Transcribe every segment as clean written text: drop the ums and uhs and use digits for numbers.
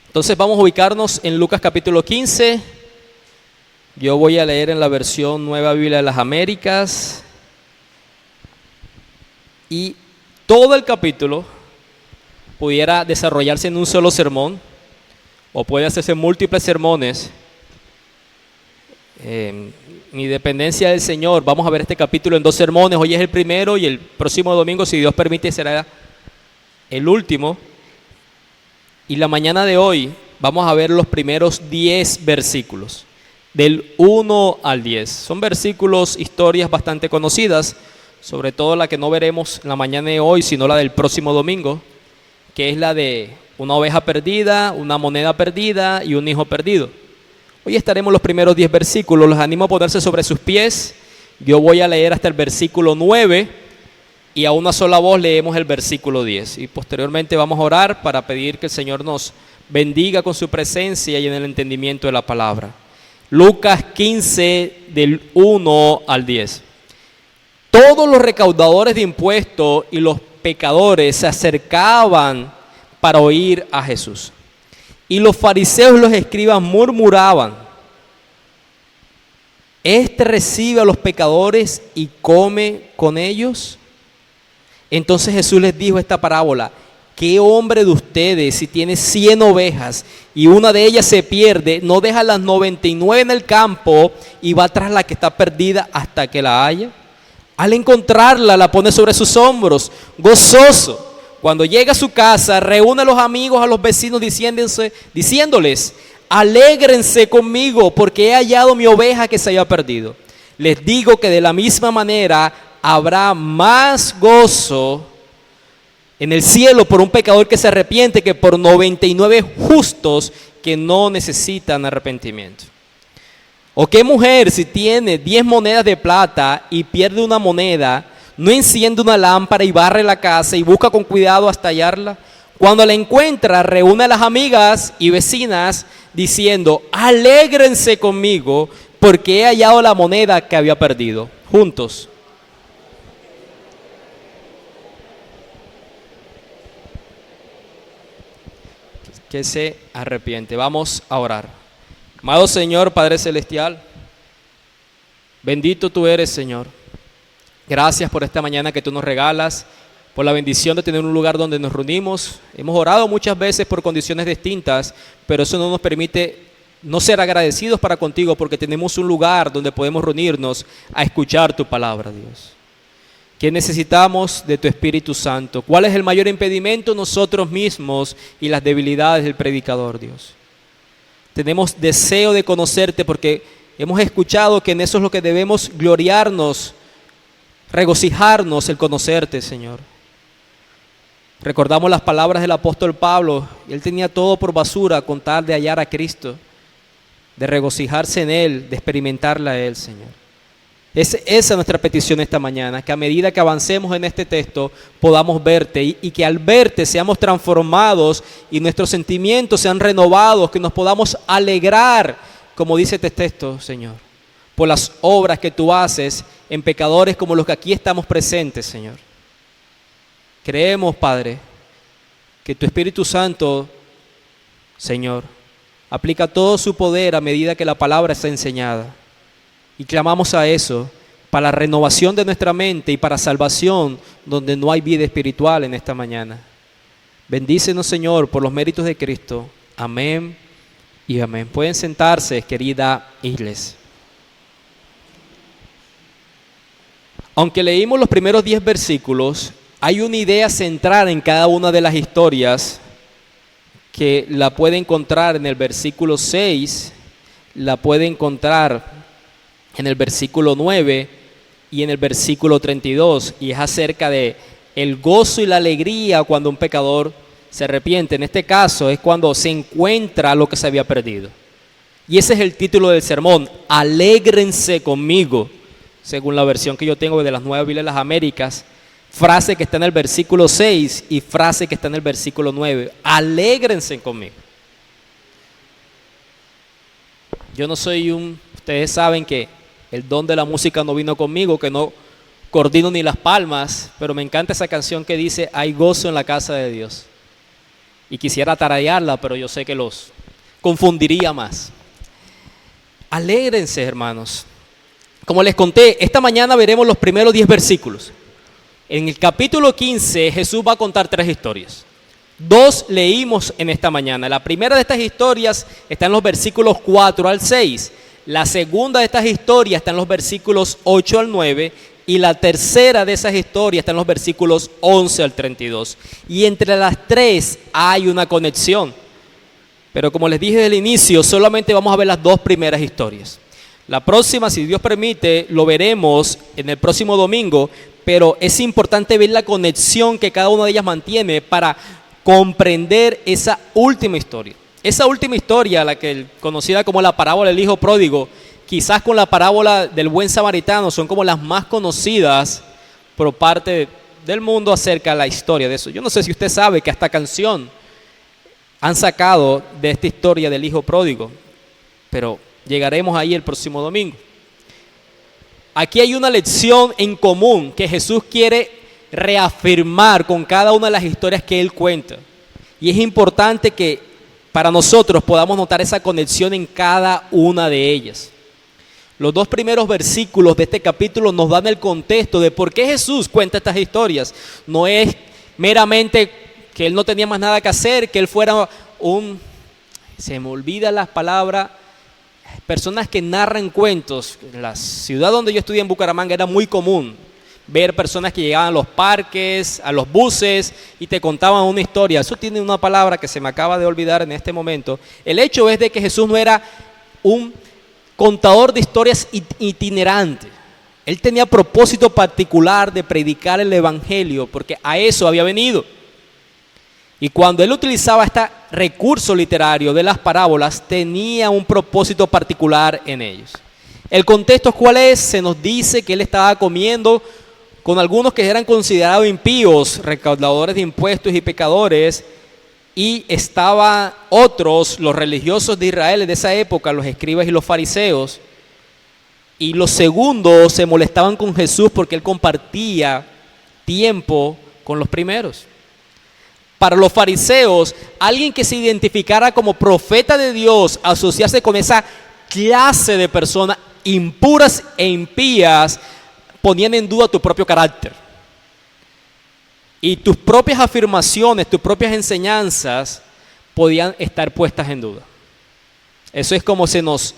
Entonces vamos a ubicarnos en Lucas capítulo 15. Yo voy a leer en la versión Nueva Biblia de las Américas. Y todo el capítulo pudiera desarrollarse en un solo sermón, o puede hacerse múltiples sermones. Mi dependencia del Señor, vamos a ver este capítulo en 2 sermones. Hoy es el primero y el próximo domingo, si Dios permite, será el último. Y la mañana de hoy vamos a ver los primeros 10 versículos, del 1 al 10. Son versículos, historias bastante conocidas, sobre todo la que no veremos la mañana de hoy, sino la del próximo domingo, que es la de una oveja perdida, una moneda perdida y un hijo perdido. Hoy estaremos los primeros 10 versículos. Los animo a ponerse sobre sus pies. Yo voy a leer hasta el versículo 9 y a una sola voz leemos el versículo 10. Y posteriormente vamos a orar para pedir que el Señor nos bendiga con su presencia y en el entendimiento de la palabra. Lucas 15, del 1 al 10. Todos los recaudadores de impuestos y los pecadores se acercaban para oír a Jesús. Y los fariseos y los escribas murmuraban: ¿este recibe a los pecadores y come con ellos? Entonces Jesús les dijo esta parábola: ¿qué hombre de ustedes, si tiene 100 ovejas y una de ellas se pierde, no deja las 99 en el campo y va tras la que está perdida hasta que la haya? Al encontrarla, la pone sobre sus hombros, gozoso. Cuando llega a su casa, reúne a los amigos, a los vecinos, diciéndoles: alégrense conmigo, porque he hallado mi oveja que se había perdido. Les digo que de la misma manera habrá más gozo en el cielo por un pecador que se arrepiente que por 99 justos que no necesitan arrepentimiento. ¿O qué mujer, si tiene 10 monedas de plata y pierde una moneda, no enciende una lámpara y barre la casa y busca con cuidado hasta hallarla? Cuando la encuentra, reúne a las amigas y vecinas diciendo: alégrense conmigo porque he hallado la moneda que había perdido. Juntos. Que se arrepiente. Vamos a orar. Amado Señor, Padre Celestial, bendito tú eres, Señor. Gracias por esta mañana que tú nos regalas, por la bendición de tener un lugar donde nos reunimos. Hemos orado muchas veces por condiciones distintas, pero eso no nos permite no ser agradecidos para contigo, porque tenemos un lugar donde podemos reunirnos a escuchar tu palabra, Dios. ¿Qué necesitamos de tu Espíritu Santo? ¿Cuál es el mayor impedimento? Nosotros mismos y las debilidades del predicador, Dios. Tenemos deseo de conocerte porque hemos escuchado que en eso es lo que debemos gloriarnos, regocijarnos, el conocerte, Señor. Recordamos las palabras del apóstol Pablo. Él tenía todo por basura con tal de hallar a Cristo, de regocijarse en Él, de experimentarla a Él, Señor. Esa es nuestra petición esta mañana, que a medida que avancemos en este texto podamos verte y que al verte seamos transformados y nuestros sentimientos sean renovados, que nos podamos alegrar, como dice este texto, Señor, por las obras que tú haces en pecadores como los que aquí estamos presentes, Señor. Creemos, Padre, que tu Espíritu Santo, Señor, aplica todo su poder a medida que la palabra está enseñada. Y clamamos a eso para la renovación de nuestra mente y para salvación donde no hay vida espiritual en esta mañana. Bendícenos, Señor, por los méritos de Cristo. Amén y amén. Pueden sentarse, querida iglesia. Aunque leímos los primeros 10 versículos, hay una idea central en cada una de las historias que la puede encontrar en el versículo 6, la puede encontrar en el versículo 9 y en el versículo 32, y es acerca de el gozo y la alegría cuando un pecador se arrepiente. En este caso es cuando se encuentra lo que se había perdido. Y ese es el título del sermón: alégrense conmigo, según la versión que yo tengo de las Nuevas Biblias de las Américas, frase que está en el versículo 6 y frase que está en el versículo 9. Alégrense conmigo. Yo no soy ustedes saben que el don de la música no vino conmigo, que no coordino ni las palmas, pero me encanta esa canción que dice: hay gozo en la casa de Dios. y quisiera tararearla, pero yo sé que los confundiría más. Alégrense, hermanos. Como les conté, esta mañana veremos los primeros 10 versículos. En el capítulo 15 Jesús va a contar 3 historias. 2 leímos en esta mañana. La primera de estas historias está en los versículos 4 al 6. La segunda de estas historias está en los versículos 8 al 9. Y la tercera de esas historias está en los versículos 11 al 32. Y entre las 3 hay una conexión. Pero como les dije desde el inicio, solamente vamos a ver las 2 primeras historias. La próxima, si Dios permite, lo veremos en el próximo domingo, pero es importante ver la conexión que cada una de ellas mantiene para comprender esa última historia. Esa última historia, la que conocida como la parábola del hijo pródigo, quizás con la parábola del buen samaritano, son como las más conocidas por parte del mundo acerca de la historia de eso. Yo no sé si usted sabe que hasta canción han sacado de esta historia del hijo pródigo, pero llegaremos ahí el próximo domingo. Aquí hay una lección en común que Jesús quiere reafirmar con cada una de las historias que Él cuenta. Y es importante que para nosotros podamos notar esa conexión en cada una de ellas. Los 2 primeros versículos de este capítulo nos dan el contexto de por qué Jesús cuenta estas historias. No es meramente que Él no tenía más nada que hacer, que Él fuera se me olvidan las palabras, personas que narran cuentos. En la ciudad donde yo estudié en Bucaramanga era muy común ver personas que llegaban a los parques, a los buses y te contaban una historia. Eso tiene una palabra que se me acaba de olvidar en este momento. El hecho es de que Jesús no era un contador de historias itinerante. Él tenía propósito particular de predicar el evangelio, porque a eso había venido. Y cuando él utilizaba este recurso literario de las parábolas, tenía un propósito particular en ellos. El contexto, ¿cuál es? Se nos dice que él estaba comiendo con algunos que eran considerados impíos, recaudadores de impuestos y pecadores, y estaban otros, los religiosos de Israel de esa época, los escribas y los fariseos, y los segundos se molestaban con Jesús porque él compartía tiempo con los primeros. Para los fariseos, alguien que se identificara como profeta de Dios, asociarse con esa clase de personas impuras e impías, ponían en duda tu propio carácter. Y tus propias afirmaciones, tus propias enseñanzas podían estar puestas en duda. Eso es como si nos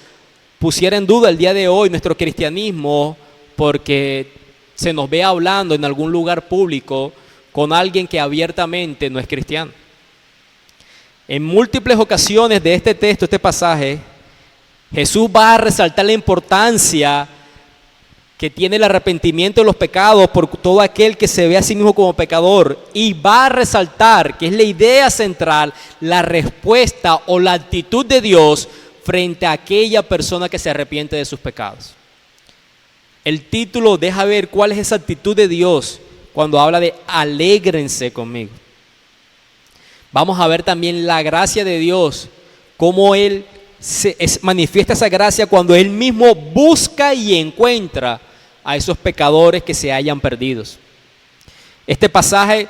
pusiera en duda el día de hoy nuestro cristianismo porque se nos ve hablando en algún lugar público con alguien que abiertamente no es cristiano. En múltiples ocasiones de este texto, este pasaje, Jesús va a resaltar la importancia que tiene el arrepentimiento de los pecados por todo aquel que se ve a sí mismo como pecador, y va a resaltar, que es la idea central, la respuesta o la actitud de Dios frente a aquella persona que se arrepiente de sus pecados. El título deja ver cuál es esa actitud de Dios cuando habla de alégrense conmigo. Vamos a ver también la gracia de Dios, cómo Él manifiesta esa gracia cuando Él mismo busca y encuentra a esos pecadores que se hayan perdidos. Este pasaje,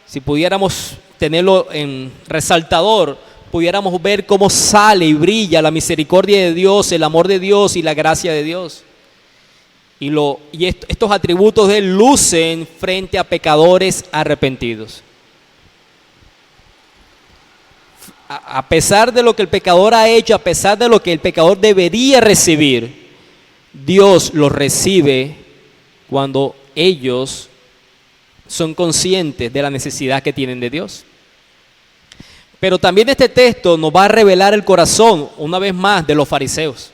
si pudiéramos tenerlo en resaltador, pudiéramos ver cómo sale y brilla la misericordia de Dios, el amor de Dios y la gracia de Dios. Y estos atributos de Él lucen frente a pecadores arrepentidos. A pesar de lo que el pecador ha hecho, a pesar de lo que el pecador debería recibir, Dios los recibe cuando ellos son conscientes de la necesidad que tienen de Dios. Pero también este texto nos va a revelar el corazón, una vez más, de los fariseos.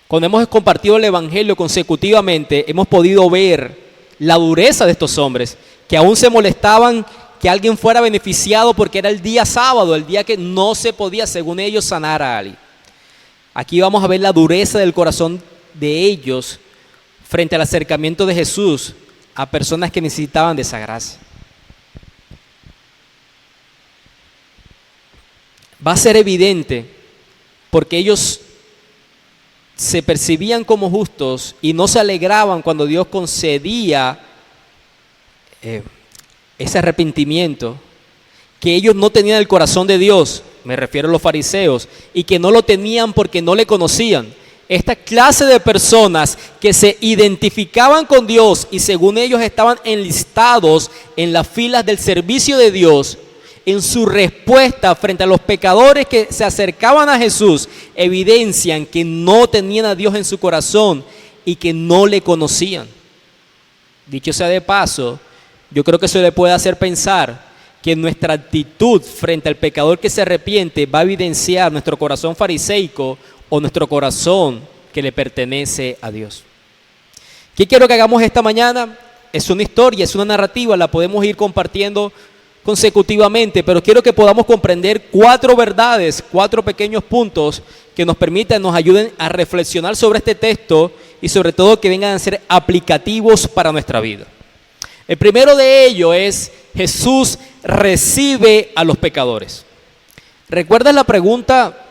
Cuando hemos compartido el evangelio consecutivamente, hemos podido ver la dureza de estos hombres, que aún se molestaban que alguien fuera beneficiado porque era el día sábado, el día que no se podía, según ellos, sanar a alguien. Aquí vamos a ver la dureza del corazón de ellos frente al acercamiento de Jesús a personas que necesitaban de esa gracia. Va a ser evidente porque ellos se percibían como justos y no se alegraban cuando Dios concedía ese arrepentimiento, que ellos no tenían el corazón de Dios, me refiero a los fariseos, y que no lo tenían porque no le conocían. Esta clase de personas que se identificaban con Dios y según ellos estaban enlistados en las filas del servicio de Dios, en su respuesta frente a los pecadores que se acercaban a Jesús, evidencian que no tenían a Dios en su corazón y que no le conocían. Dicho sea de paso, yo creo que eso le puede hacer pensar que nuestra actitud frente al pecador que se arrepiente va a evidenciar nuestro corazón fariseico o nuestro corazón que le pertenece a Dios. ¿Qué quiero que hagamos esta mañana? Es una historia, es una narrativa, la podemos ir compartiendo consecutivamente, pero quiero que podamos comprender 4 verdades, 4 pequeños puntos que nos permitan, nos ayuden a reflexionar sobre este texto y sobre todo que vengan a ser aplicativos para nuestra vida. El primero de ellos es: Jesús recibe a los pecadores. ¿Recuerdas la pregunta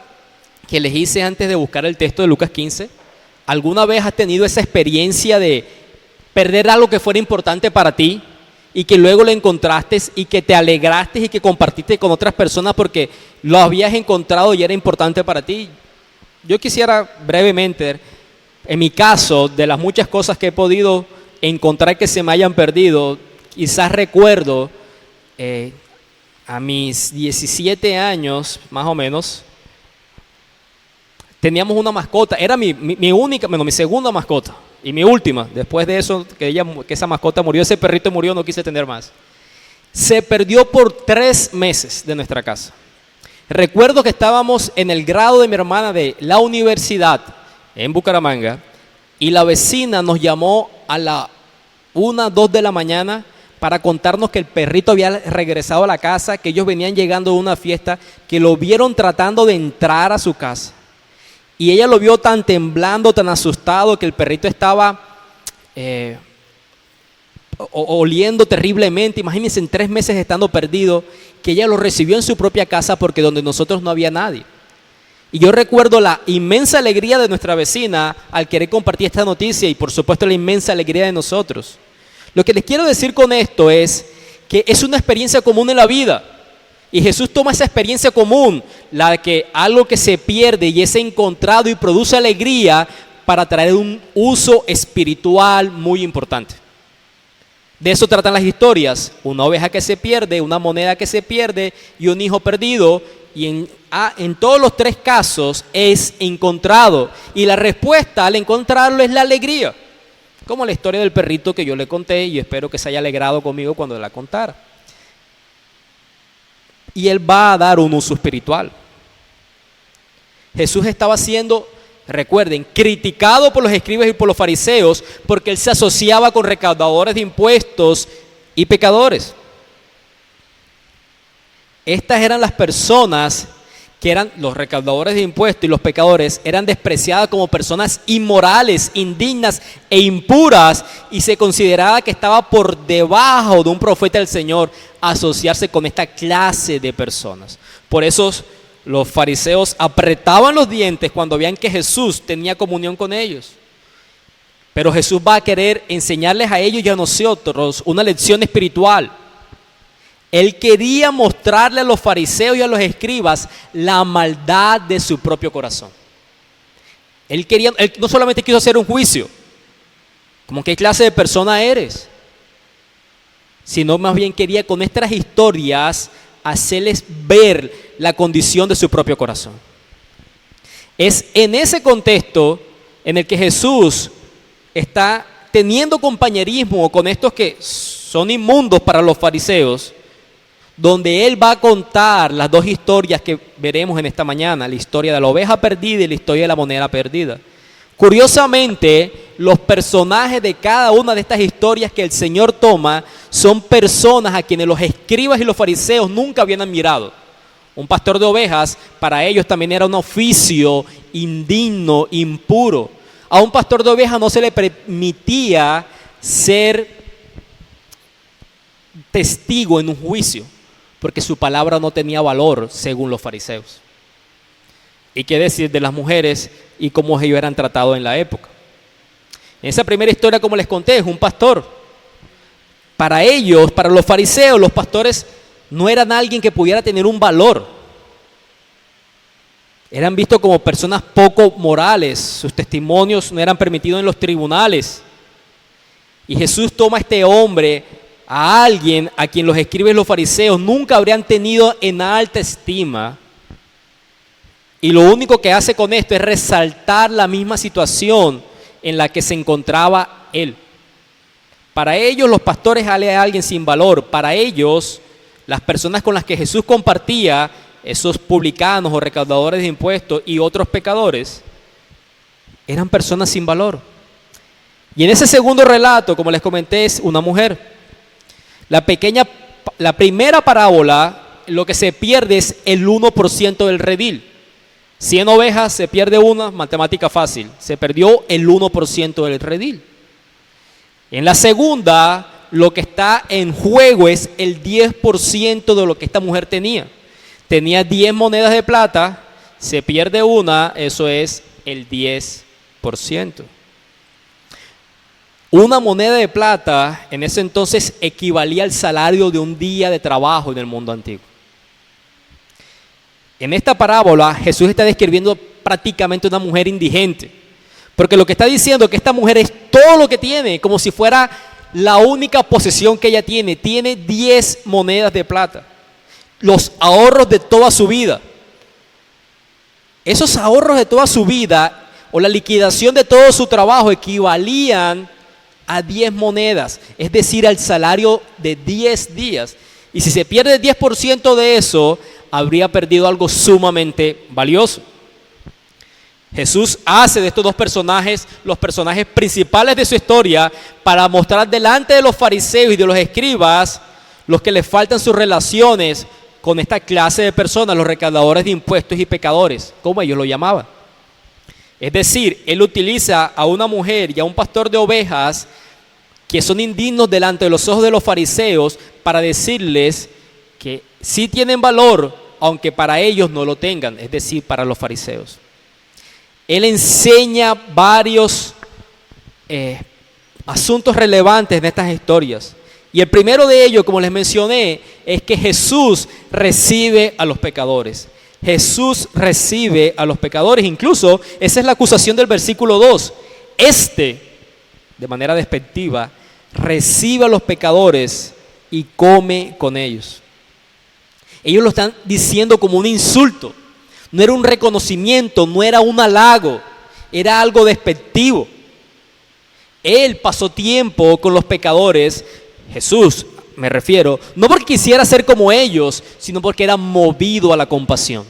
que les hice antes de buscar el texto de Lucas 15? ¿Alguna vez has tenido esa experiencia de perder algo que fuera importante para ti y que luego lo encontraste y que te alegraste y que compartiste con otras personas porque lo habías encontrado y era importante para ti? Yo quisiera brevemente, en mi caso, de las muchas cosas que he podido encontrar que se me hayan perdido, quizás recuerdo a mis 17 años, más o menos, teníamos una mascota, era mi única, bueno, mi segunda mascota y mi última. Después de eso, que esa mascota murió, ese perrito murió, no quise tener más. Se perdió por 3 meses de nuestra casa. Recuerdo que estábamos en el grado de mi hermana de la universidad en Bucaramanga y la vecina nos llamó a la 1, 2 de la mañana para contarnos que el perrito había regresado a la casa, que ellos venían llegando de una fiesta, que lo vieron tratando de entrar a su casa. Y ella lo vio tan temblando, tan asustado, que el perrito estaba oliendo terriblemente. Imagínense, en 3 meses estando perdido, que ella lo recibió en su propia casa porque donde nosotros no había nadie. Y yo recuerdo la inmensa alegría de nuestra vecina al querer compartir esta noticia y por supuesto la inmensa alegría de nosotros. Lo que les quiero decir con esto es que es una experiencia común en la vida. Y Jesús toma esa experiencia común, la de que algo que se pierde y es encontrado y produce alegría, para traer un uso espiritual muy importante. De eso tratan las historias: una oveja que se pierde, una moneda que se pierde y un hijo perdido. Y en todos los 3 casos es encontrado. Y la respuesta al encontrarlo es la alegría. Como la historia del perrito que yo le conté y espero que se haya alegrado conmigo cuando la contara. Y él va a dar un uso espiritual. Jesús estaba siendo, recuerden, criticado por los escribas y por los fariseos porque él se asociaba con recaudadores de impuestos y pecadores. Estas eran las personas que eran los recaudadores de impuestos y los pecadores, eran despreciadas como personas inmorales, indignas e impuras, y se consideraba que estaba por debajo de un profeta del Señor asociarse con esta clase de personas. Por eso los fariseos apretaban los dientes cuando veían que Jesús tenía comunión con ellos. Pero Jesús va a querer enseñarles a ellos y a nosotros una lección espiritual. Él quería mostrarle a los fariseos y a los escribas la maldad de su propio corazón. Él no solamente quiso hacer un juicio, como qué clase de persona eres, sino más bien quería con estas historias hacerles ver la condición de su propio corazón. Es en ese contexto en el que Jesús está teniendo compañerismo con estos que son inmundos para los fariseos, donde él va a contar las 2 historias que veremos en esta mañana: la historia de la oveja perdida y la historia de la moneda perdida. Curiosamente, los personajes de cada una de estas historias que el Señor toma son personas a quienes los escribas y los fariseos nunca habían admirado. Un pastor de ovejas para ellos también era un oficio indigno, impuro. A un pastor de ovejas no se le permitía ser testigo en un juicio, porque su palabra no tenía valor según los fariseos. ¿Y qué decir de las mujeres y cómo ellos eran tratados en la época? En esa primera historia, como les conté, es un pastor. Para ellos, para los fariseos, los pastores no eran alguien que pudiera tener un valor. Eran vistos como personas poco morales, sus testimonios no eran permitidos en los tribunales. Y Jesús toma a este hombre, a alguien a quien los escribas y los fariseos nunca habrían tenido en alta estima, y lo único que hace con esto es resaltar la misma situación en la que se encontraba él. Para ellos los pastores eran alguien sin valor. Para ellos, las personas con las que Jesús compartía, esos publicanos o recaudadores de impuestos y otros pecadores, eran personas sin valor. Y en ese segundo relato, como les comenté, es una mujer. La primera parábola, lo que se pierde es el 1% del redil. 100 ovejas, se pierde una, matemática fácil. Se perdió el 1% del redil. En la segunda, lo que está en juego es el 10% de lo que esta mujer tenía. Tenía 10 monedas de plata, se pierde una, eso es el 10%. Una moneda de plata en ese entonces equivalía al salario de un día de trabajo en el mundo antiguo. En esta parábola Jesús está describiendo prácticamente una mujer indigente, porque lo que está diciendo es que esta mujer es todo lo que tiene, como si fuera la única posesión que ella tiene. Tiene 10 monedas de plata, los ahorros de toda su vida. Esos ahorros de toda su vida o la liquidación de todo su trabajo equivalían a 10 monedas, es decir, al salario de 10 días. Y si se pierde el 10% de eso, habría perdido algo sumamente valioso. Jesús hace de estos dos personajes los personajes principales de su historia para mostrar delante de los fariseos y de los escribas los que les faltan sus relaciones con esta clase de personas, los recaudadores de impuestos y pecadores, como ellos lo llamaban. Es decir, él utiliza a una mujer y a un pastor de ovejas que son indignos delante de los ojos de los fariseos para decirles que sí tienen valor, aunque para ellos no lo tengan, es decir, para los fariseos. Él enseña varios asuntos relevantes en estas historias. Y el primero de ellos, como les mencioné, es que Jesús recibe a los pecadores. Jesús recibe a los pecadores. Incluso esa es la acusación del versículo 2. De manera despectiva, recibe a los pecadores y come con ellos. Ellos lo están diciendo como un insulto. No era un reconocimiento, no era un halago, era algo despectivo. Él pasó tiempo con los pecadores, Jesús me refiero, no porque quisiera ser como ellos, sino porque era movido a la compasión.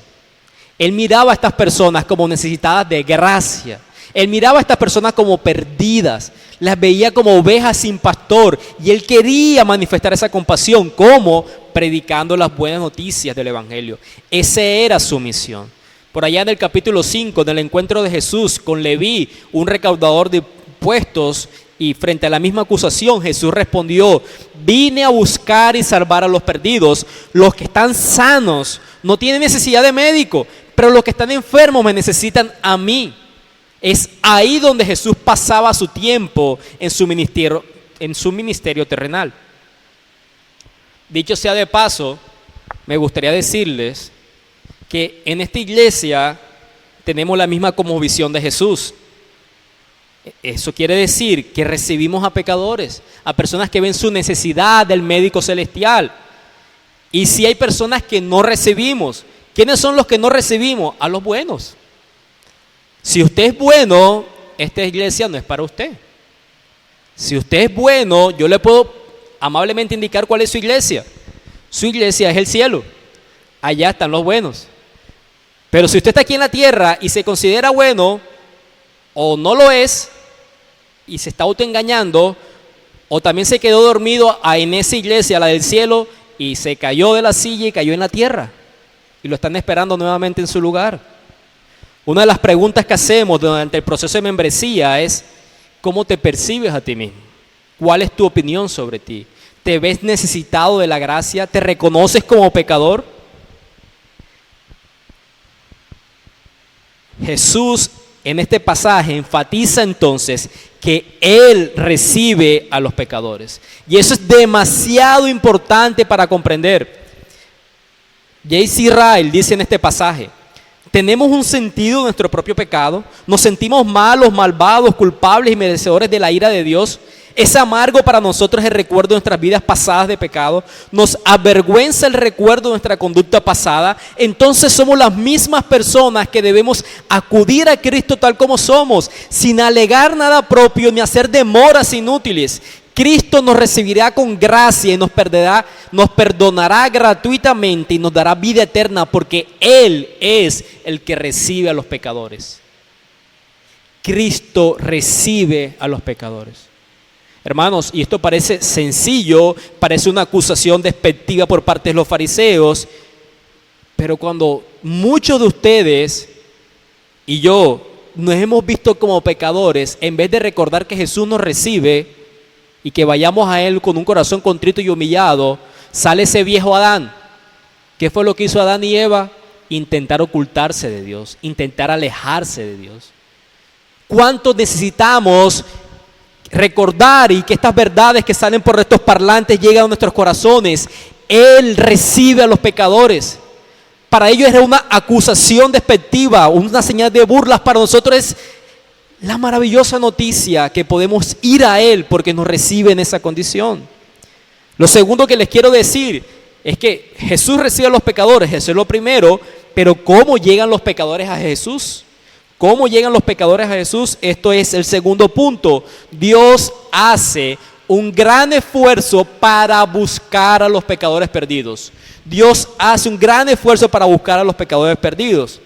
Él miraba a estas personas como necesitadas de gracia. Él miraba a estas personas como perdidas, las veía como ovejas sin pastor, y él quería manifestar esa compasión. ¿Cómo? Predicando las buenas noticias del Evangelio. Esa era su misión. Por allá en el capítulo 5, en el encuentro de Jesús con Leví, un recaudador de impuestos, y frente a la misma acusación, Jesús respondió: vine a buscar y salvar a los perdidos. Los que están sanos no tienen necesidad de médico, pero los que están enfermos me necesitan a mí. Es ahí donde Jesús pasaba su tiempo en su ministerio terrenal. Dicho sea de paso, me gustaría decirles que en esta iglesia tenemos la misma cosmovisión de Jesús. Eso quiere decir que recibimos a pecadores, a personas que ven su necesidad del médico celestial. Y si hay personas que no recibimos, ¿quiénes son los que no recibimos? A los buenos. Si usted es bueno, esta iglesia no es para usted. Si usted es bueno, yo le puedo amablemente indicar cuál es su iglesia. Su iglesia es el cielo. Allá están los buenos. Pero si usted está aquí en la tierra y se considera bueno, o no lo es, y se está autoengañando, o también se quedó dormido en esa iglesia, la del cielo, y se cayó de la silla y cayó en la tierra, y lo están esperando nuevamente en su lugar. Una de las preguntas que hacemos durante el proceso de membresía es: ¿cómo te percibes a ti mismo? ¿Cuál es tu opinión sobre ti? ¿Te ves necesitado de la gracia? ¿Te reconoces como pecador? Jesús en este pasaje enfatiza entonces que Él recibe a los pecadores. Y eso es demasiado importante para comprender. J.C. Ryle dice en este pasaje: tenemos un sentido de nuestro propio pecado, nos sentimos malos, malvados, culpables y merecedores de la ira de Dios. Es amargo para nosotros el recuerdo de nuestras vidas pasadas de pecado, nos avergüenza el recuerdo de nuestra conducta pasada. Entonces somos las mismas personas que debemos acudir a Cristo tal como somos, sin alegar nada propio ni hacer demoras inútiles. Cristo nos recibirá con gracia y nos perdonará gratuitamente y nos dará vida eterna, porque Él es el que recibe a los pecadores. Cristo recibe a los pecadores. Hermanos, y esto parece sencillo, parece una acusación despectiva por parte de los fariseos, pero cuando muchos de ustedes y yo nos hemos visto como pecadores, en vez de recordar que Jesús nos recibe y que vayamos a Él con un corazón contrito y humillado, sale ese viejo Adán. ¿Qué fue lo que hizo Adán y Eva? Intentar ocultarse de Dios, intentar alejarse de Dios. ¿Cuánto necesitamos recordar y que estas verdades que salen por estos parlantes lleguen a nuestros corazones? Él recibe a los pecadores. Para ellos era una acusación despectiva, una señal de burlas. Para nosotros es la maravillosa noticia que podemos ir a Él porque nos recibe en esa condición. Lo segundo que les quiero decir es que Jesús recibe a los pecadores, eso es lo primero, pero ¿cómo llegan los pecadores a Jesús? ¿Cómo llegan los pecadores a Jesús? Esto es el segundo punto. Dios hace un gran esfuerzo para buscar a los pecadores perdidos. Dios hace un gran esfuerzo para buscar a los pecadores perdidos.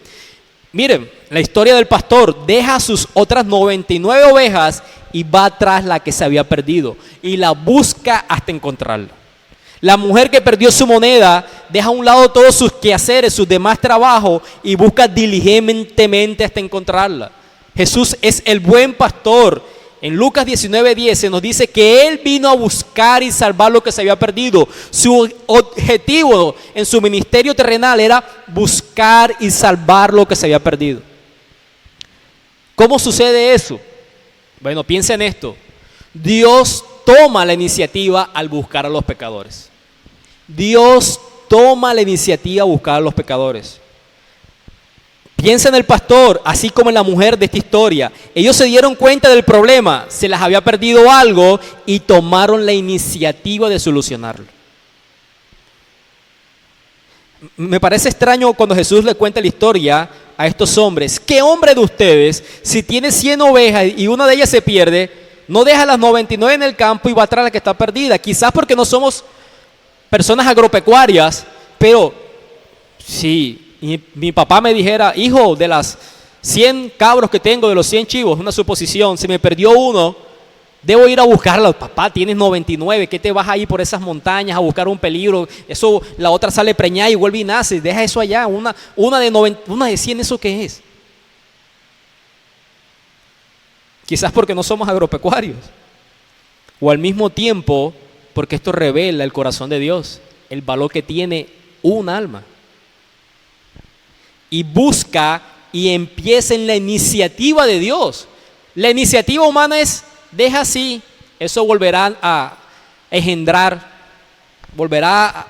Miren, la historia del pastor: deja sus otras 99 ovejas y va tras la que se había perdido y la busca hasta encontrarla. La mujer que perdió su moneda deja a un lado todos sus quehaceres, sus demás trabajos y busca diligentemente hasta encontrarla. Jesús es el buen pastor. En Lucas 19:10 se nos dice que Él vino a buscar y salvar lo que se había perdido. Su objetivo en su ministerio terrenal era buscar y salvar lo que se había perdido. ¿Cómo sucede eso? Bueno, piensa en esto. Dios toma la iniciativa al buscar a los pecadores. Dios toma la iniciativa a buscar a los pecadores. Piensa en el pastor, así como en la mujer de esta historia. Ellos se dieron cuenta del problema, se les había perdido algo y tomaron la iniciativa de solucionarlo. Me parece extraño cuando Jesús le cuenta la historia a estos hombres. ¿Qué hombre de ustedes, si tiene 100 ovejas y una de ellas se pierde, no deja las 99 en el campo y va tras la que está perdida? Quizás porque no somos personas agropecuarias, pero si mi papá me dijera: hijo, de las 100 cabros que tengo, de los 100 chivos, una suposición, se me perdió uno, debo ir a buscarlo. Papá, tienes 99, ¿qué te vas a ir por esas montañas a buscar un peligro? Eso, la otra sale preñada y vuelve y nace, deja eso allá. Una de 100, ¿eso qué es? Quizás porque no somos agropecuarios, o al mismo tiempo porque esto revela el corazón de Dios, el valor que tiene un alma. Y busca y empieza en la iniciativa de Dios. La iniciativa humana es: deja así, eso volverá a engendrar, volverá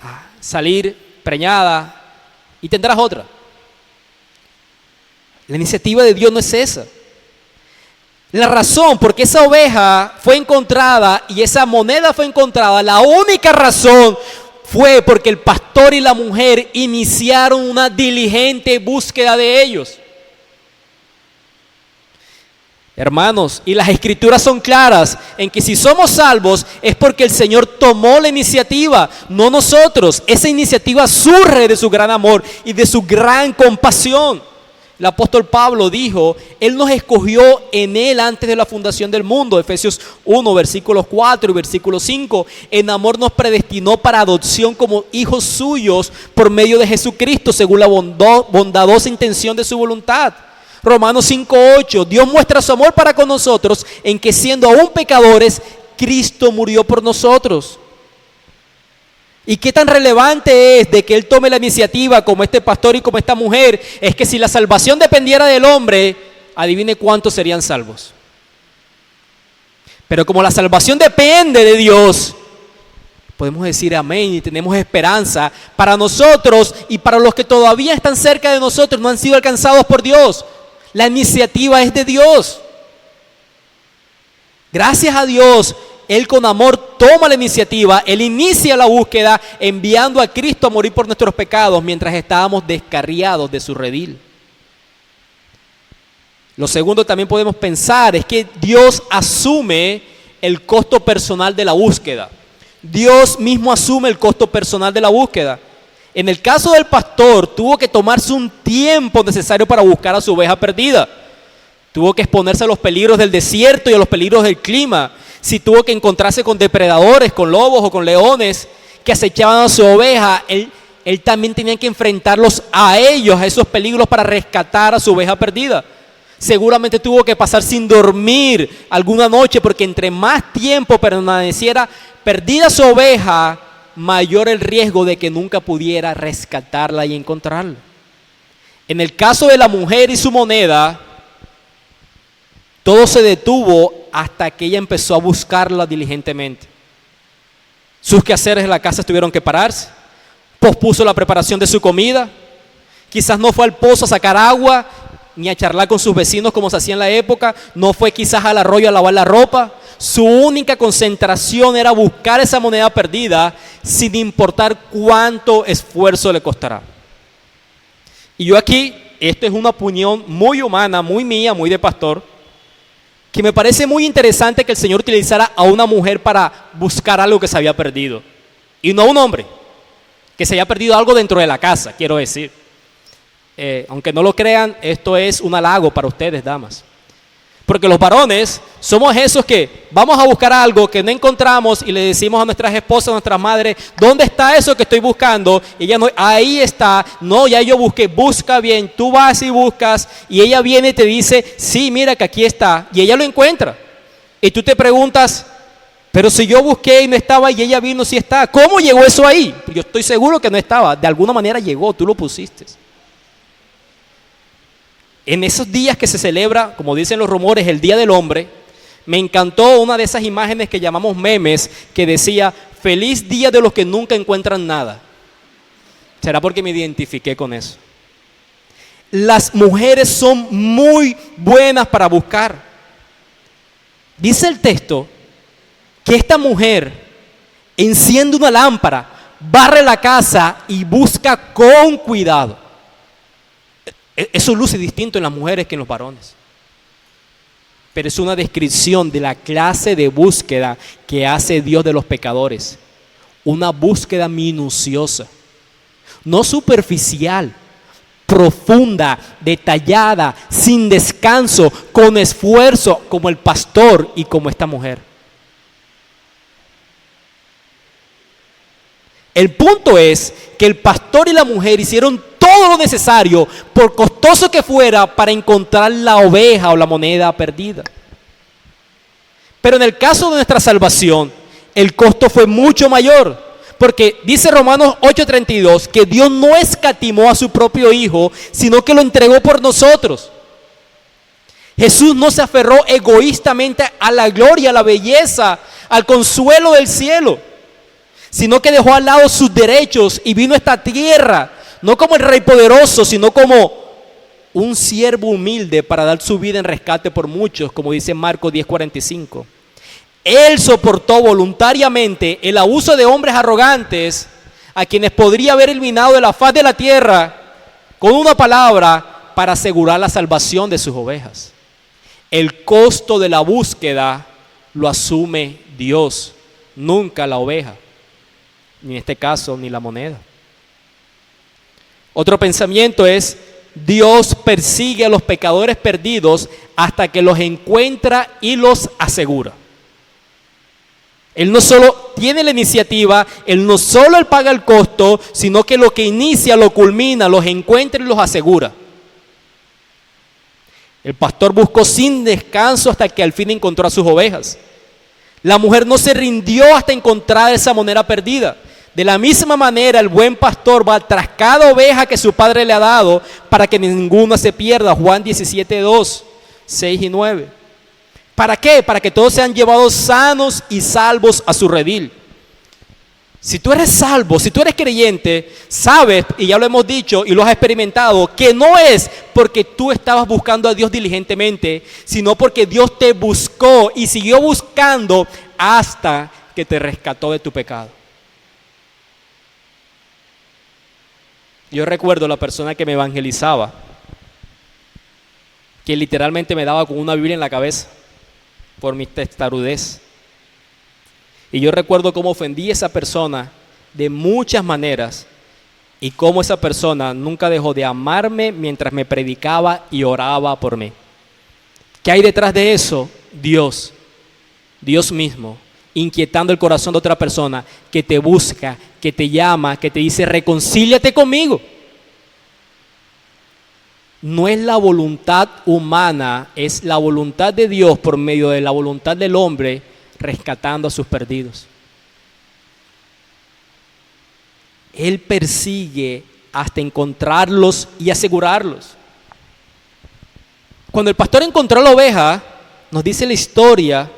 a salir preñada y tendrás otra. La iniciativa de Dios no es esa. La razón por qué esa oveja fue encontrada y esa moneda fue encontrada, la única razón fue porque el pastor y la mujer iniciaron una diligente búsqueda de ellos. Hermanos, y las escrituras son claras en que si somos salvos es porque el Señor tomó la iniciativa, no nosotros. Esa iniciativa surge de su gran amor y de su gran compasión. El apóstol Pablo dijo: Él nos escogió en Él antes de la fundación del mundo. Efesios 1, versículos 4 y versículo 5. En amor nos predestinó para adopción como hijos suyos por medio de Jesucristo, según la bondadosa intención de su voluntad. Romanos 5:8. Dios muestra su amor para con nosotros en que, siendo aún pecadores, Cristo murió por nosotros. ¿Y qué tan relevante es de que Él tome la iniciativa como este pastor y como esta mujer? Es que si la salvación dependiera del hombre, adivine cuántos serían salvos. Pero como la salvación depende de Dios, Podemos decir amén y tenemos esperanza para nosotros y para los que todavía están cerca de nosotros, no han sido alcanzados por Dios. La iniciativa es de Dios. Gracias a Dios, Él con amor toma la iniciativa, Él inicia la búsqueda enviando a Cristo a morir por nuestros pecados mientras estábamos descarriados de su redil. Lo segundo también podemos pensar es que Dios asume el costo personal de la búsqueda. Dios mismo asume el costo personal de la búsqueda. En el caso del pastor, tuvo que tomarse un tiempo necesario para buscar a su oveja perdida. Tuvo que exponerse a los peligros del desierto y a los peligros del clima. Si tuvo que encontrarse con depredadores, con lobos o con leones que acechaban a su oveja, él también tenía que enfrentarlos a ellos, a esos peligros para rescatar a su oveja perdida. Seguramente tuvo que pasar sin dormir alguna noche porque entre más tiempo permaneciera perdida su oveja, mayor el riesgo de que nunca pudiera rescatarla y encontrarla. En el caso de la mujer y su moneda, todo se detuvo hasta que ella empezó a buscarla diligentemente. Sus quehaceres en la casa tuvieron que pararse, pospuso la preparación de su comida, quizás no fue al pozo a sacar agua, ni a charlar con sus vecinos como se hacía en la época, no fue quizás al arroyo a lavar la ropa. Su única concentración era buscar esa moneda perdida sin importar cuánto esfuerzo le costará. Y yo aquí, esta es una opinión muy humana, muy mía, muy de pastor, que me parece muy interesante que el Señor utilizara a una mujer para buscar algo que se había perdido. Y no a un hombre, que se haya perdido algo dentro de la casa, quiero decir. Aunque no lo crean, esto es un halago para ustedes, damas. Porque los varones somos esos que vamos a buscar algo que no encontramos y le decimos a nuestras esposas, a nuestras madres, ¿dónde está eso que estoy buscando? Y ella no, ahí está, no, ya yo busqué, busca bien, tú vas y buscas y ella viene y te dice, sí, mira que aquí está, y ella lo encuentra. Y tú te preguntas, pero si yo busqué y no estaba y ella vino, sí está, ¿cómo llegó eso ahí? Yo estoy seguro que no estaba, de alguna manera llegó, tú lo pusiste. En esos días que se celebra, como dicen los rumores, el Día del Hombre, me encantó una de esas imágenes que llamamos memes, que decía, feliz día de los que nunca encuentran nada. ¿Será porque me identifiqué con eso? Las mujeres son muy buenas para buscar. Dice el texto que esta mujer enciende una lámpara, barre la casa y busca con cuidado. Eso luce distinto en las mujeres que en los varones. Pero es una descripción de la clase de búsqueda que hace Dios de los pecadores. Una búsqueda minuciosa, no superficial, profunda, detallada, sin descanso, con esfuerzo, como el pastor y como esta mujer. El punto es que el pastor y la mujer hicieron todo lo necesario, por costoso que fuera, para encontrar la oveja o la moneda perdida. Pero en el caso de nuestra salvación, el costo fue mucho mayor, porque dice Romanos 8:32 que Dios no escatimó a su propio Hijo, sino que lo entregó por nosotros. Jesús no se aferró egoístamente a la gloria, a la belleza, al consuelo del cielo, sino que dejó al lado sus derechos y vino a esta tierra, no como el rey poderoso, sino como un siervo humilde para dar su vida en rescate por muchos, como dice Marcos 10:45. Él soportó voluntariamente el abuso de hombres arrogantes a quienes podría haber eliminado de la faz de la tierra con una palabra para asegurar la salvación de sus ovejas. El costo de la búsqueda lo asume Dios, nunca la oveja, ni en este caso ni la moneda. Otro pensamiento es, Dios persigue a los pecadores perdidos hasta que los encuentra y los asegura. Él no solo tiene la iniciativa, Él no solo Él paga el costo, sino que lo que inicia, lo culmina, los encuentra y los asegura. El pastor buscó sin descanso hasta que al fin encontró a sus ovejas. La mujer no se rindió hasta encontrar esa moneda perdida. De la misma manera, el buen pastor va tras cada oveja que su padre le ha dado para que ninguna se pierda. Juan 17:2, 6 y 9. ¿Para qué? Para que todos sean llevados sanos y salvos a su redil. Si tú eres salvo, si tú eres creyente, sabes, y ya lo hemos dicho y lo has experimentado, que no es porque tú estabas buscando a Dios diligentemente, sino porque Dios te buscó y siguió buscando hasta que te rescató de tu pecado. Yo recuerdo la persona que me evangelizaba, que literalmente me daba con una Biblia en la cabeza por mi testarudez. Y yo recuerdo cómo ofendí a esa persona de muchas maneras y cómo esa persona nunca dejó de amarme mientras me predicaba y oraba por mí. ¿Qué hay detrás de eso? Dios mismo, inquietando el corazón de otra persona que te busca, que te llama, que te dice, reconcíliate conmigo. No es la voluntad humana, es la voluntad de Dios por medio de la voluntad del hombre, rescatando a sus perdidos. Él persigue hasta encontrarlos y asegurarlos. Cuando el pastor encontró a la oveja, nos dice la historia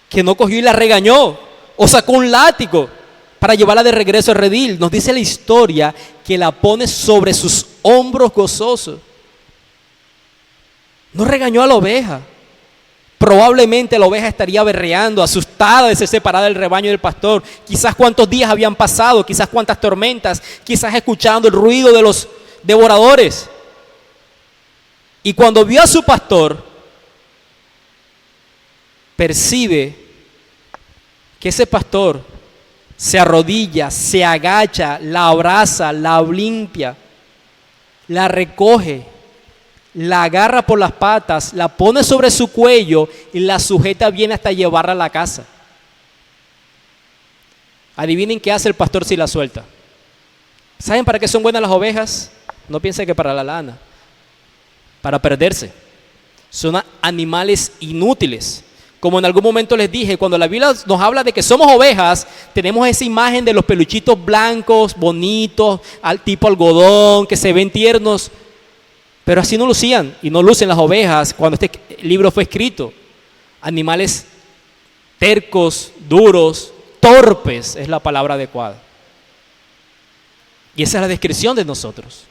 que no cogió y la regañó o sacó un látigo para llevarla de regreso al redil. Nos dice la historia que la pone sobre sus hombros gozosos. No regañó a la oveja. Probablemente la oveja estaría berreando, asustada de ser separada del rebaño del pastor. Quizás cuántos días habían pasado, quizás cuántas tormentas, quizás escuchando el ruido de los devoradores. Y cuando vio a su pastor, percibe que ese pastor se arrodilla, se agacha, la abraza, la limpia, la recoge, la agarra por las patas, la pone sobre su cuello y la sujeta bien hasta llevarla a la casa. Adivinen qué hace el pastor si la suelta. ¿Saben para qué son buenas las ovejas? No piensen que para la lana, para perderse. Son animales inútiles. Como en algún momento les dije, cuando la Biblia nos habla de que somos ovejas, tenemos esa imagen de los peluchitos blancos, bonitos, al tipo algodón, que se ven tiernos. Pero así no lucían y no lucen las ovejas cuando este libro fue escrito. Animales tercos, duros, torpes es la palabra adecuada. Y esa es la descripción de nosotros.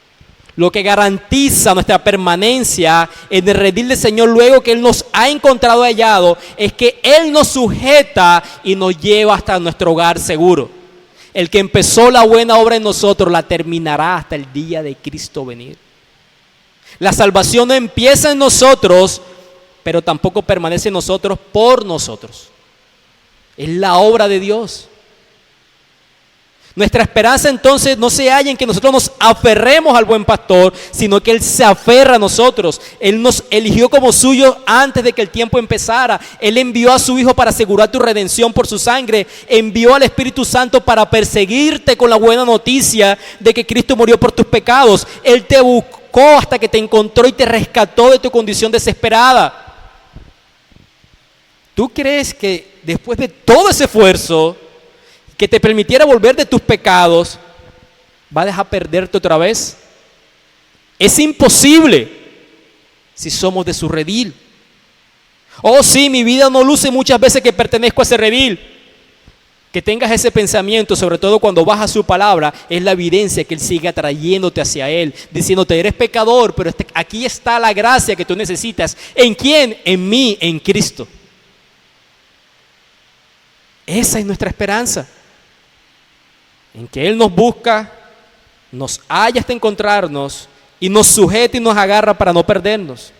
Lo que garantiza nuestra permanencia en el redil del Señor luego que Él nos ha encontrado y hallado es que Él nos sujeta y nos lleva hasta nuestro hogar seguro. El que empezó la buena obra en nosotros la terminará hasta el día de Cristo venir. La salvación no empieza en nosotros, pero tampoco permanece en nosotros por nosotros. Es la obra de Dios. Nuestra esperanza entonces no se halla en que nosotros nos aferremos al buen pastor, sino que Él se aferra a nosotros. Él nos eligió como suyo antes de que el tiempo empezara. Él envió a su Hijo para asegurar tu redención por su sangre. Envió al Espíritu Santo para perseguirte con la buena noticia de que Cristo murió por tus pecados. Él te buscó hasta que te encontró y te rescató de tu condición desesperada. ¿Tú crees que después de todo ese esfuerzo que te permitiera volver de tus pecados, va a dejar perderte otra vez? Es imposible si somos de su redil. Oh sí, mi vida no luce muchas veces que pertenezco a ese redil. Que tengas ese pensamiento, sobre todo cuando vas a su palabra, es la evidencia que Él sigue atrayéndote hacia Él, diciéndote, eres pecador, pero aquí está la gracia que tú necesitas. ¿En quién? En mí, en Cristo. Esa es nuestra esperanza. En que Él nos busca, nos halla hasta encontrarnos y nos sujeta y nos agarra para no perdernos.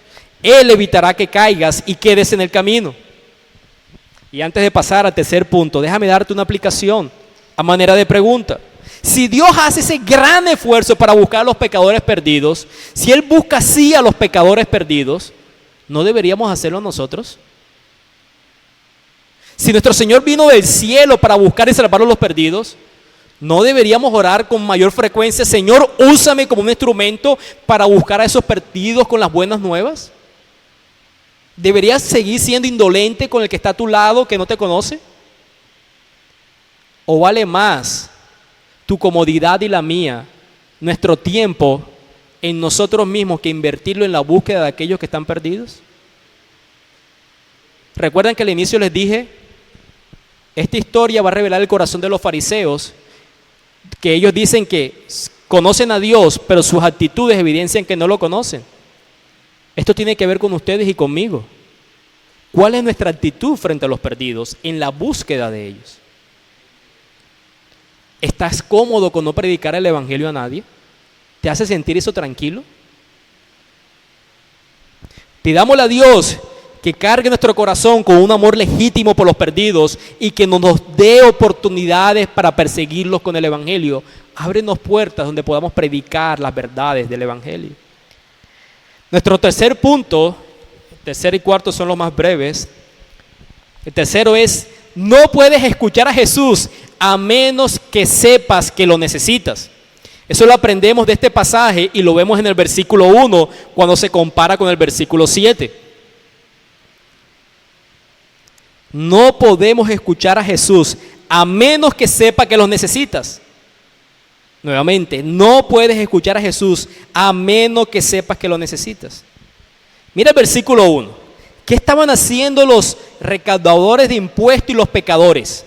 Él evitará que caigas y quedes en el camino. Y antes de pasar al tercer punto, déjame darte una aplicación a manera de pregunta. Si Dios hace ese gran esfuerzo para buscar a los pecadores perdidos, si Él busca así a los pecadores perdidos, ¿no deberíamos hacerlo nosotros? Si nuestro Señor vino del cielo para buscar y salvar a los perdidos, ¿no deberíamos orar con mayor frecuencia, Señor, úsame como un instrumento para buscar a esos perdidos con las buenas nuevas? ¿Deberías seguir siendo indolente con el que está a tu lado, que no te conoce? ¿O vale más tu comodidad y la mía, nuestro tiempo en nosotros mismos, que invertirlo en la búsqueda de aquellos que están perdidos? ¿Recuerdan que al inicio les dije Esta historia va a revelar el corazón de los fariseos, que ellos dicen que conocen a Dios, pero sus actitudes evidencian que no lo conocen. Esto tiene que ver con ustedes y conmigo. ¿Cuál es nuestra actitud frente a los perdidos en la búsqueda de ellos? ¿Estás cómodo con no predicar el evangelio a nadie? ¿Te hace sentir eso tranquilo? Pidámosle a Dios que cargue nuestro corazón con un amor legítimo por los perdidos y que nos dé oportunidades para perseguirlos con el evangelio. Ábrenos puertas donde podamos predicar las verdades del evangelio. Nuestro tercer punto, tercer y cuarto son los más breves. El tercero es: no puedes escuchar a Jesús a menos que sepas que lo necesitas. Eso lo aprendemos de este pasaje y lo vemos en el versículo 1 cuando se compara con el versículo 7. No podemos escuchar a Jesús a menos que sepa que lo necesitas. Nuevamente, no puedes escuchar a Jesús a menos que sepas que lo necesitas. Mira el versículo 1. ¿Qué estaban haciendo los recaudadores de impuestos y los pecadores?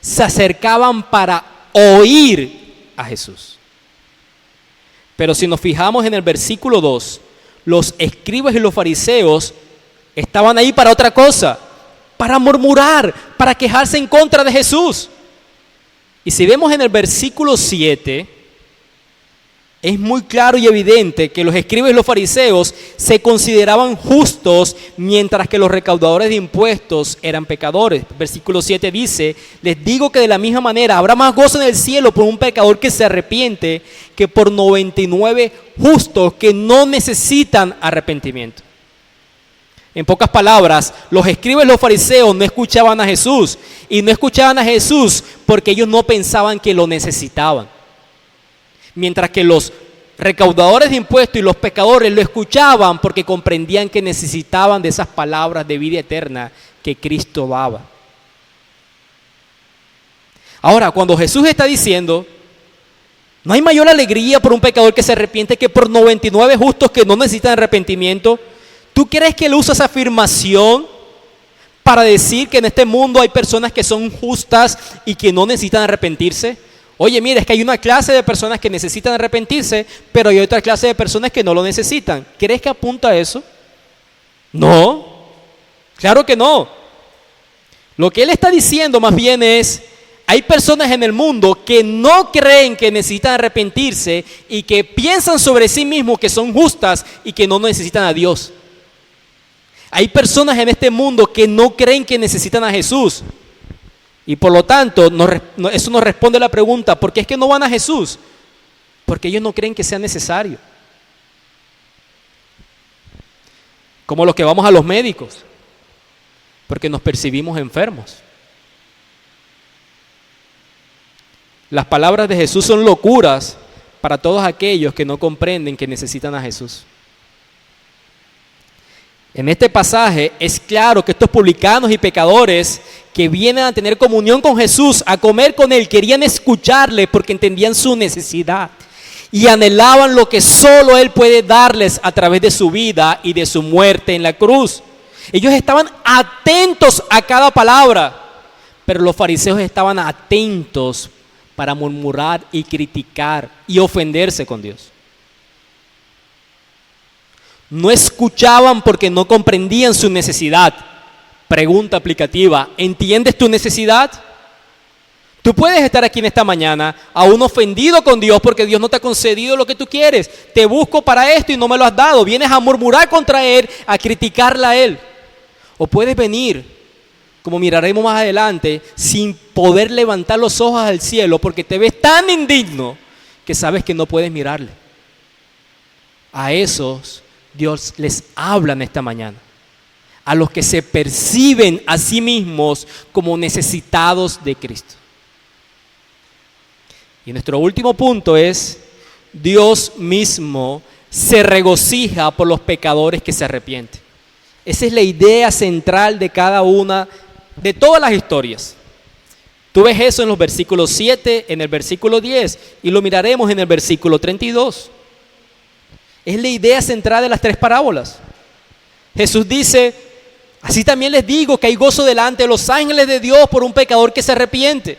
Se acercaban para oír a Jesús. Pero si nos fijamos en el versículo 2, los escribas y los fariseos estaban ahí para otra cosa, para murmurar, para quejarse en contra de Jesús. Y si vemos en el versículo 7, es muy claro y evidente que los escribas y los fariseos se consideraban justos, mientras que los recaudadores de impuestos eran pecadores. Versículo 7 dice: les digo que de la misma manera habrá más gozo en el cielo por un pecador que se arrepiente que por 99 justos que no necesitan arrepentimiento. En pocas palabras, los escribas y los fariseos no escuchaban a Jesús, y no escuchaban a Jesús porque ellos no pensaban que lo necesitaban. Mientras que los recaudadores de impuestos y los pecadores lo escuchaban porque comprendían que necesitaban de esas palabras de vida eterna que Cristo daba. Ahora, cuando Jesús está diciendo: no hay mayor alegría por un pecador que se arrepiente que por 99 justos que no necesitan arrepentimiento, ¿tú crees que él usa esa afirmación para decir que en este mundo hay personas que son justas y que no necesitan arrepentirse? Oye, mira, es que hay una clase de personas que necesitan arrepentirse, pero hay otra clase de personas que no lo necesitan. ¿Crees que apunta a eso? No, claro que no. Lo que él está diciendo más bien es: hay personas en el mundo que no creen que necesitan arrepentirse y que piensan sobre sí mismos que son justas y que no necesitan a Dios. Hay personas en este mundo que no creen que necesitan a Jesús. Y por lo tanto, eso nos responde a la pregunta: ¿por qué es que no van a Jesús? Porque ellos no creen que sea necesario. Como los que vamos a los médicos, porque nos percibimos enfermos. Las palabras de Jesús son locuras para todos aquellos que no comprenden que necesitan a Jesús. En este pasaje es claro que estos publicanos y pecadores que vienen a tener comunión con Jesús, a comer con Él, querían escucharle porque entendían su necesidad y anhelaban lo que solo Él puede darles a través de su vida y de su muerte en la cruz. Ellos estaban atentos a cada palabra, pero los fariseos estaban atentos para murmurar y criticar y ofenderse con Dios. No escuchaban porque no comprendían su necesidad. Pregunta aplicativa: ¿entiendes tu necesidad? Tú puedes estar aquí en esta mañana aún ofendido con Dios porque Dios no te ha concedido lo que tú quieres. Te busco para esto y no me lo has dado. Vienes a murmurar contra Él, a criticarla a Él. O puedes venir, como miraremos más adelante, sin poder levantar los ojos al cielo porque te ves tan indigno que sabes que no puedes mirarle. A esos Dios les habla en esta mañana. A los que se perciben a sí mismos como necesitados de Cristo. Y nuestro último punto es: Dios mismo se regocija por los pecadores que se arrepienten. Esa es la idea central de cada una, de todas las historias. Tú ves eso en los versículos 7, en el versículo 10 y lo miraremos en el versículo 32. Es la idea central de las tres parábolas. Jesús dice: Así también les digo que hay gozo delante de los ángeles de Dios por un pecador que se arrepiente.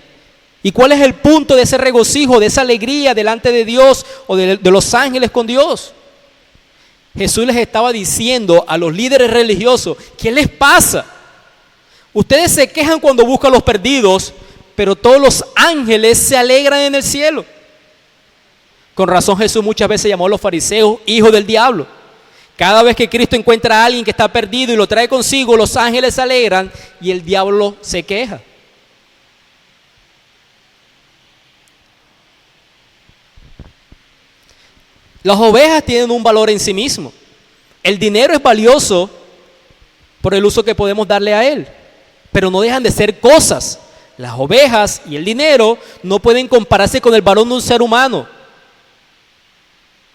¿Y cuál es el punto de ese regocijo, de esa alegría delante de Dios o de los ángeles con Dios? Jesús les estaba diciendo a los líderes religiosos, ¿qué les pasa? Ustedes se quejan cuando buscan a los perdidos, pero todos los ángeles se alegran en el cielo. Con razón Jesús muchas veces llamó a los fariseos hijos del diablo. Cada vez que Cristo encuentra a alguien que está perdido y lo trae consigo, los ángeles se alegran y el diablo se queja. Las ovejas tienen un valor en sí mismo. El dinero es valioso por el uso que podemos darle a él, pero no dejan de ser cosas. Las ovejas y el dinero no pueden compararse con el valor de un ser humano.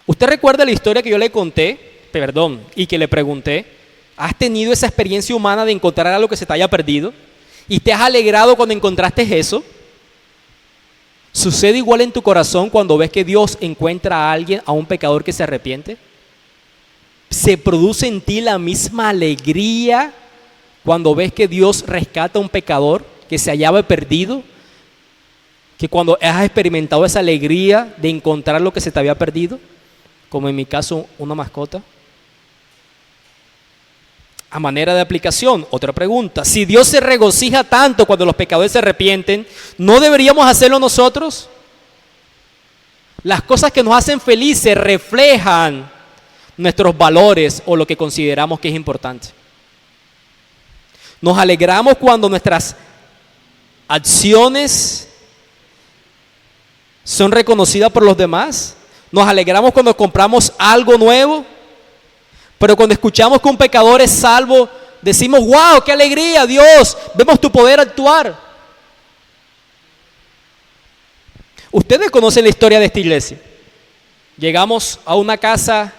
¿Usted recuerda la historia que yo le conté? Y que le pregunté, ¿has tenido esa experiencia humana de encontrar algo que se te haya perdido? ¿Y te has alegrado cuando encontraste eso? ¿Sucede igual en tu corazón cuando ves que Dios encuentra a alguien, a un pecador que se arrepiente? ¿Se produce en ti la misma alegría cuando ves que Dios rescata a un pecador que se hallaba perdido? ¿Que cuando has experimentado esa alegría de encontrar lo que se te había perdido? Como en mi caso, una mascota. A manera de aplicación, otra pregunta. Si Dios se regocija tanto cuando los pecadores se arrepienten, ¿no deberíamos hacerlo nosotros? Las cosas que nos hacen felices reflejan nuestros valores o lo que consideramos que es importante. Nos alegramos cuando nuestras acciones son reconocidas por los demás. Nos alegramos cuando compramos algo nuevo. Pero cuando escuchamos que un pecador es salvo, decimos, wow, qué alegría, Dios, vemos tu poder actuar. Ustedes conocen la historia de esta iglesia. Llegamos a una casa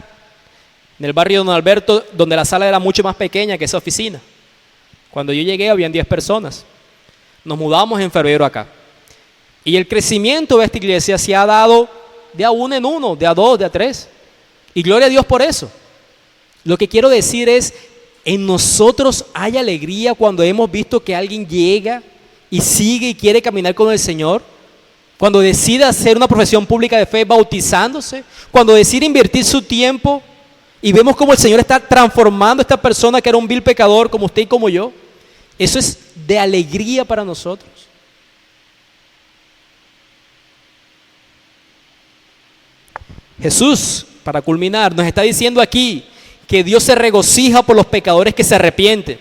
en el barrio de Don Alberto, donde la sala era mucho más pequeña que esa oficina. Cuando yo llegué habían 10 personas. Nos mudamos en febrero acá. Y el crecimiento de esta iglesia se ha dado de a uno en uno, de a dos, de a tres. Y gloria a Dios por eso. Lo que quiero decir es, en nosotros hay alegría cuando hemos visto que alguien llega y sigue y quiere caminar con el Señor. Cuando decide hacer una profesión pública de fe bautizándose. Cuando decide invertir su tiempo y vemos cómo el Señor está transformando a esta persona que era un vil pecador como usted y como yo. Eso es de alegría para nosotros. Jesús, para culminar, nos está diciendo aquí que Dios se regocija por los pecadores que se arrepienten.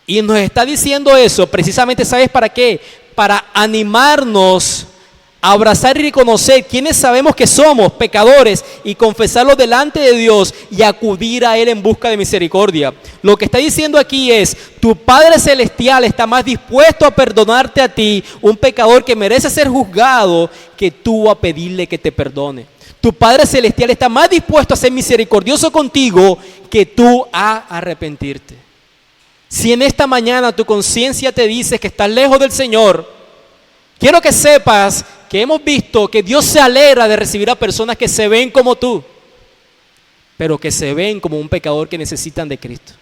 Y nos está diciendo eso precisamente, ¿sabes para qué? Para animarnos a abrazar y reconocer quiénes sabemos que somos pecadores y confesarlo delante de Dios y acudir a Él en busca de misericordia. Lo que está diciendo aquí es, tu Padre Celestial está más dispuesto a perdonarte a ti, un pecador que merece ser juzgado, que tú a pedirle que te perdone. Tu Padre Celestial está más dispuesto a ser misericordioso contigo que tú a arrepentirte. Si en esta mañana tu conciencia te dice que estás lejos del Señor, quiero que sepas que hemos visto que Dios se alegra de recibir a personas que se ven como tú, pero que se ven como un pecador que necesitan de Cristo.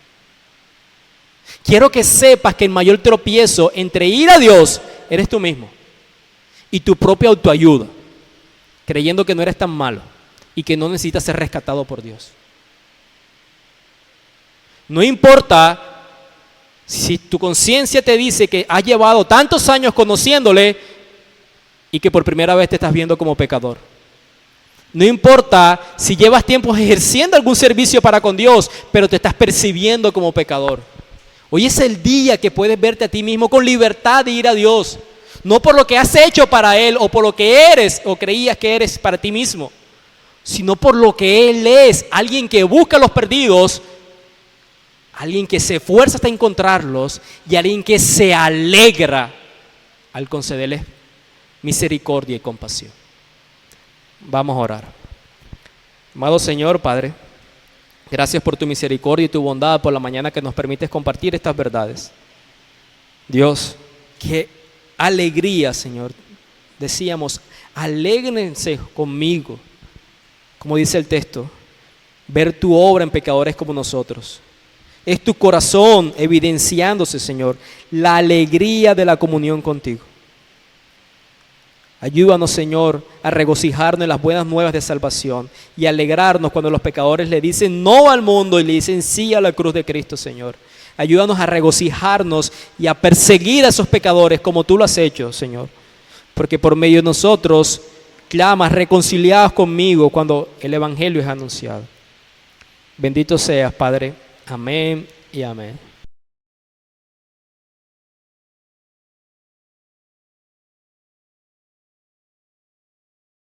Quiero que sepas que el mayor tropiezo entre ir a Dios eres tú mismo y tu propia autoayuda, creyendo que no eres tan malo y que no necesitas ser rescatado por Dios. No importa si tu conciencia te dice que has llevado tantos años conociéndole y que por primera vez te estás viendo como pecador. No importa si llevas tiempo ejerciendo algún servicio para con Dios, pero te estás percibiendo como pecador. Hoy es el día que puedes verte a ti mismo con libertad de ir a Dios. No por lo que has hecho para Él o por lo que eres o creías que eres para ti mismo, sino por lo que Él es, alguien que busca a los perdidos, alguien que se esfuerza hasta encontrarlos y alguien que se alegra al concederles misericordia y compasión. Vamos a orar. Amado Señor, Padre, gracias por tu misericordia y tu bondad por la mañana que nos permites compartir estas verdades. Dios, qué alegría, Señor. Decíamos, alégrense conmigo, como dice el texto, ver tu obra en pecadores como nosotros. Es tu corazón evidenciándose, Señor, la alegría de la comunión contigo. Ayúdanos, Señor, a regocijarnos en las buenas nuevas de salvación y alegrarnos cuando los pecadores le dicen no al mundo y le dicen sí a la cruz de Cristo, Señor. Ayúdanos a regocijarnos y a perseguir a esos pecadores como tú lo has hecho, Señor. Porque por medio de nosotros clamas reconciliados conmigo cuando el Evangelio es anunciado. Bendito seas, Padre. Amén y amén.